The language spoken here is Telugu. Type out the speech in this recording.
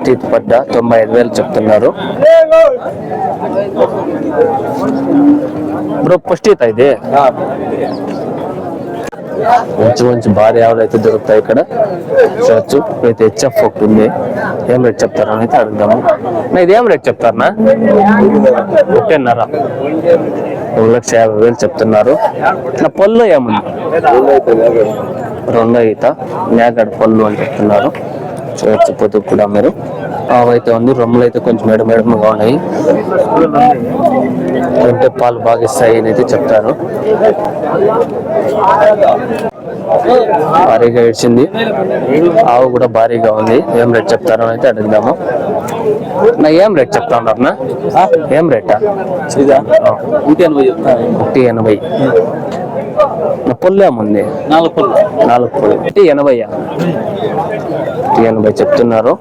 ఫస్ట్ ఇది పడ్డ 95,000 చెప్తున్నారు బ్రో. ఫస్ట్ ఈత ఇది మంచి మంచి భారీ ఆవులు అయితే దొరుకుతాయి ఇక్కడ చూడొచ్చు. అయితే హెచ్ఎఫ్ ఒకటి ఉంది. ఏం రేట్ చెప్తారా అయితే అడుగుదాము. ఇది ఏం రేట్ చెప్తారనా? 1.5 1,50,000 చెప్తున్నారు. నా పళ్ళు ఏముంది? 2 ఈత మేగడ పళ్ళు అని చెప్తున్నారు. చూడొచ్చు పొద్దుకు కూడా మీరు. అయితే ఉంది. రొమ్ములు అయితే కొంచెం మేడమేడముగా ఉన్నాయి. అంటే పాలు బాగా ఇస్తాయి అని అయితే చెప్తారు. భారీగా ఇచ్చింది. ఆవు కూడా భారీగా ఉంది. ఏం రేట్ చెప్తారో అయితే అడుగుదాము. నా ఏం రేట్ చెప్తా ఉన్నారనా? ఏం రేటా? 180. నా పొల్లు ఏముంది? 4 పొల్లు. 80 చెప్తున్నారు.